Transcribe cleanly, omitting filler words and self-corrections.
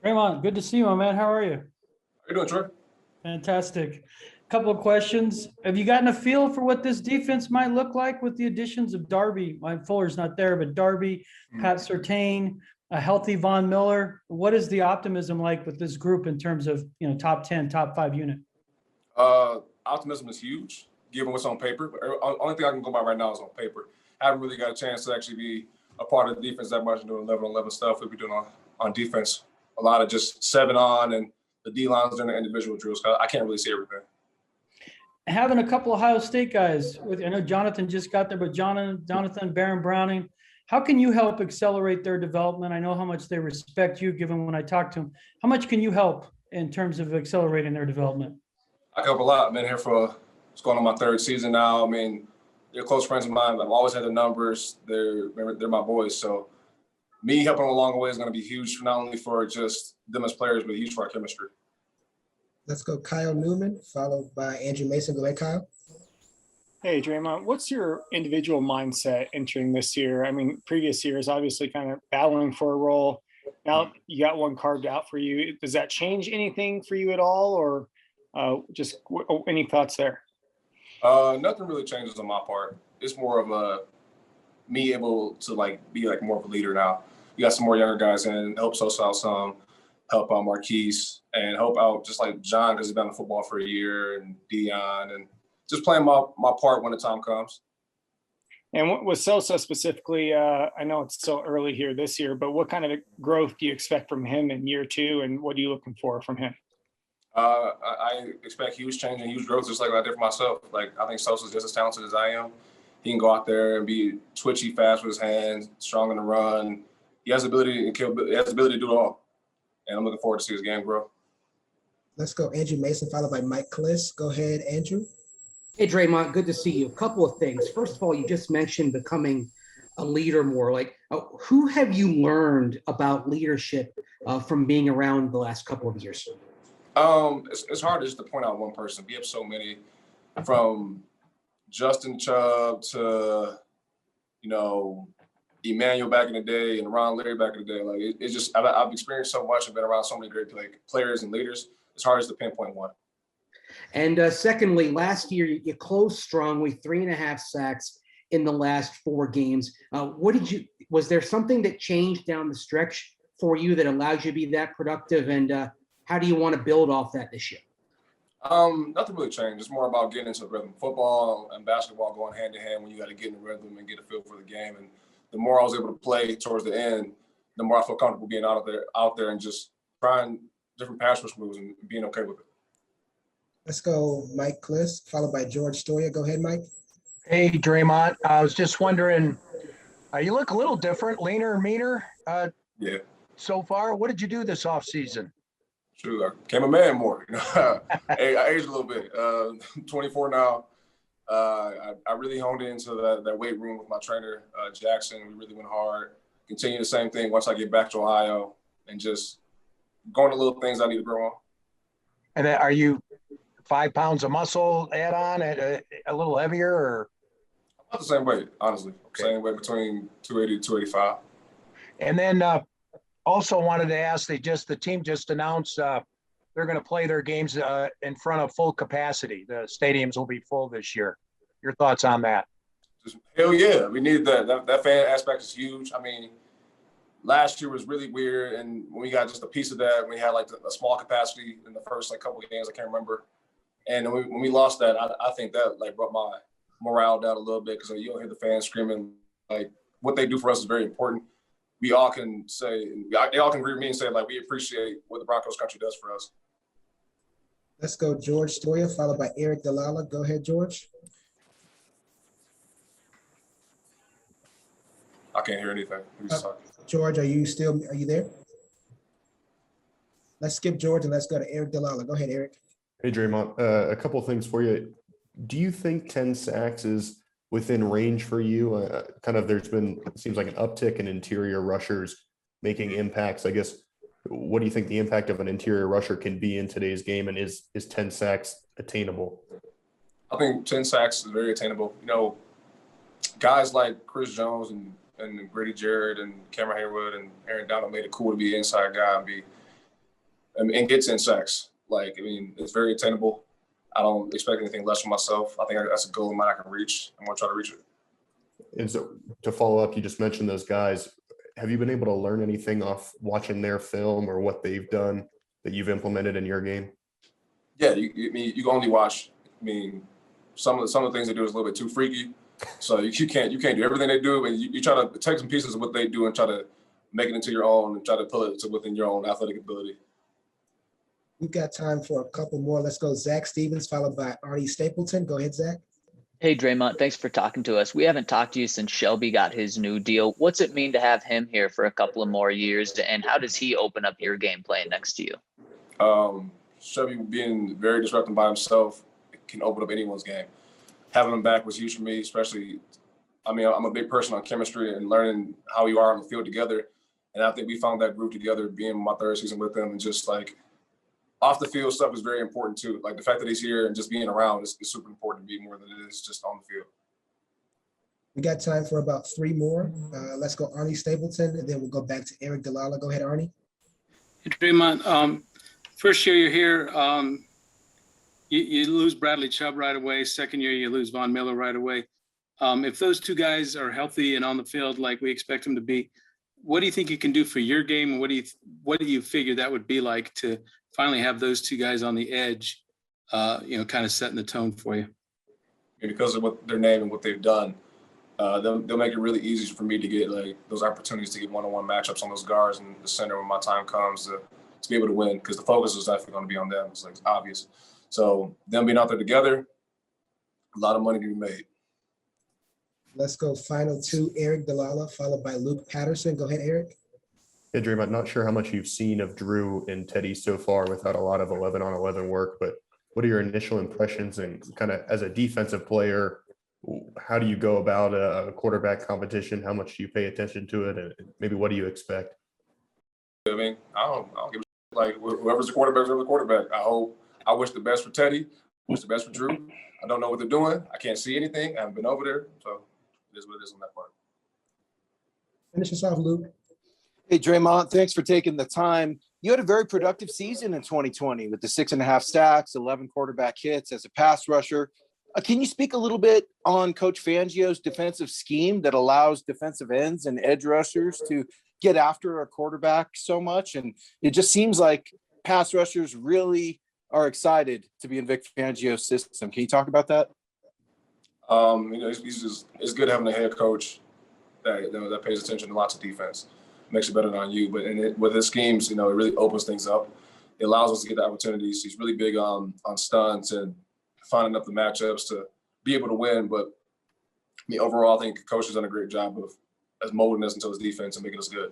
Dre'Mont, good to see you, my man. How are you? How you doing, Troy? Fantastic. Couple of questions. Have you gotten a feel for what this defense might look like with the additions of Darby? My Fuller's not there, but Darby, Pat Surtain, a healthy Von Miller. What is the optimism like with this group in terms of top 10, top five unit? Optimism is huge, given what's on paper. But only thing I can go by right now is on paper. I haven't really got a chance to actually be a part of the defense that much and doing 11-on-11 stuff we'll be doing on defense. A lot of just 7-on and the D-lines doing the individual drills. I can't really see everything. Having a couple Ohio State guys with, I know Jonathan just got there, but Jonathan, Baron Browning, how can you help accelerate their development? I know how much they respect you, given when I talk to them. How much can you help in terms of accelerating their development? I can help a lot. I've been here for it's going on my third season now. I mean, they're close friends of mine. I've always had the numbers. They're my boys. So me helping them along the way is going to be huge, not only for just them as players, but huge for our chemistry. Let's go Kyle Newman, followed by Andrew Mason. Go ahead, Kyle. Hey, Draymond, what's your individual mindset entering this year? I mean, previous years, obviously kind of battling for a role. Now you got one carved out for you. Does that change anything for you at all, or any thoughts there? Nothing really changes on my part. It's more of me able to be more of a leader now. You got some more younger guys in, help Sosa out some, help out Marquise, and help out just like John because he's been in football for a year, and Dion, and just playing my part when the time comes. And with Sosa specifically, I know it's still early here this year, but what kind of growth do you expect from him in year two, and what are you looking for from him? I expect huge change and huge growth, just like I did for myself. I think Sosa's just as talented as I am. He can go out there and be twitchy, fast with his hands, strong in the run. He has the ability to kill. He has the ability to do it all, and I'm looking forward to see his game grow. Let's go Andrew Mason, followed by Mike Kliss. Go ahead, Andrew. Hey, Dre'Mont, good to see you. A couple of things. First of all, you just mentioned becoming a leader more. Who have you learned about leadership from being around the last couple of years? It's hard just to point out one person. We have so many, from Justin Chubb to, Emmanuel back in the day and Ron Leary back in the day. It's just I've experienced so much and been around so many great players and leaders. It's hard just to pinpoint one. And secondly, last year you closed strong with 3.5 sacks in the last 4 games. Was there something that changed down the stretch for you that allows you to be that productive? And how do you want to build off that this year? Nothing really changed. It's more about getting into the rhythm. Football and basketball going hand in hand when you got to get in the rhythm and get a feel for the game. And the more I was able to play towards the end, the more I feel comfortable being out there and just trying different pass rush moves and being okay with it. Let's go Mike Kliss, followed by George Stoya. Go ahead, Mike. Hey, Dre'Mont. I was just wondering, you look a little different, leaner and meaner. Yeah. So far, what did you do this offseason? True, I became a man more. I aged a little bit. 24 now. I really honed into that weight room with my trainer, Jackson. We really went hard. Continue the same thing once I get back to Ohio, and just going to little things I need to grow on. And are you 5 pounds of muscle add on, a little heavier, or? About the same weight, honestly. Okay. Same weight between 280 to 285. And then also wanted to ask, the team just announced they're going to play their games in front of full capacity. The stadiums will be full this year. Your thoughts on that? Hell yeah, we needed that. That fan aspect is huge. I mean, last year was really weird, and when we got just a piece of that, we had a small capacity in the first couple of games. I can't remember. And when we lost that, I think that brought my morale down a little bit, because you don't hear the fans screaming. What they do for us is very important. We all can say, they all can agree with me and say, we appreciate what the Broncos country does for us. Let's go George Stoya, followed by Eric Dalala. Go ahead, George. I can't hear anything. George, are you there? Let's skip George and let's go to Eric Dalala. Go ahead, Eric. Hey, Dre'Mont, a couple of things for you. Do you think 10 sacks is within range for you? It seems like an uptick in interior rushers making impacts. I guess, what do you think the impact of an interior rusher can be in today's game, and is 10 sacks attainable? I think 10 sacks is very attainable. Guys like Chris Jones and Grady Jarrett and Cameron Haywood and Aaron Donald made it cool to be an inside guy and be and get 10 sacks. Like, I mean, it's very attainable. I don't expect anything less from myself. I think that's a goal of mine I can reach. I'm going to try to reach it. And so to follow up, you just mentioned those guys. Have you been able to learn anything off watching their film or what they've done that you've implemented in your game? Yeah, you can only watch. I mean, some of the things they do is a little bit too freaky. So you can't do everything they do, and you try to take some pieces of what they do and try to make it into your own and try to pull it to within your own athletic ability. We've got time for a couple more. Let's go Zach Stevens, followed by Arnie Stapleton. Go ahead, Zach. Hey, Dre'Mont, thanks for talking to us. We haven't talked to you since Shelby got his new deal. What's it mean to have him here for a couple of more years, and how does he open up your game playing next to you? Shelby being very disruptive by himself can open up anyone's game. Having him back was huge for me, especially, I mean, I'm a big person on chemistry and learning how you are on the field together. And I think we found that group together being my third season with them, and just like off the field stuff is very important too. Like the fact that he's here and just being around is super important to me more than it is just on the field. We got time for about 3 more. Let's go Arnie Stapleton, and then we'll go back to Eric Dalala. Go ahead, Arnie. Hey, Dre'Mont, first year you're here, you lose Bradley Chubb right away. Second year, you lose Von Miller right away. If those two guys are healthy and on the field like we expect them to be, what do you think you can do for your game? And what do you figure that would be like to finally have those two guys on the edge, kind of setting the tone for you? And because of what their name and what they've done, they'll make it really easy for me to get like those opportunities to get one-on-one matchups on those guards in the center when my time comes to be able to win, because the focus is definitely going to be on them. It's like it's obvious. So them being out there together, a lot of money to be made. Let's go final 2, Eric Dalala, followed by Luke Patterson. Go ahead, Eric. Yeah, Dream, I'm not sure how much you've seen of Drew and Teddy so far without a lot of 11-on-11 work, but what are your initial impressions, and kind of as a defensive player, how do you go about a quarterback competition? How much do you pay attention to it, and maybe what do you expect? I mean, I don't give a shit. Like whoever's the quarterback, whoever's the quarterback. I wish the best for Teddy. Wish the best for Drew. I don't know what they're doing. I can't see anything. I haven't been over there, so it is what it is on that part. Finish us off, Luke. Hey, Dre'Mont, thanks for taking the time. You had a very productive season in 2020 with the 6.5 sacks, 11 quarterback hits as a pass rusher. Can you speak a little bit on Coach Fangio's defensive scheme that allows defensive ends and edge rushers to get after a quarterback so much? And it just seems like pass rushers really are excited to be in Vic Fangio's system. Can you talk about that? It's good having a head coach that pays attention to lots of defense. Makes it better than you. But with his schemes, it really opens things up. It allows us to get the opportunities. He's really big on stunts and finding up the matchups to be able to win. But overall, I think the coach has done a great job of molding us into his defense and making us good.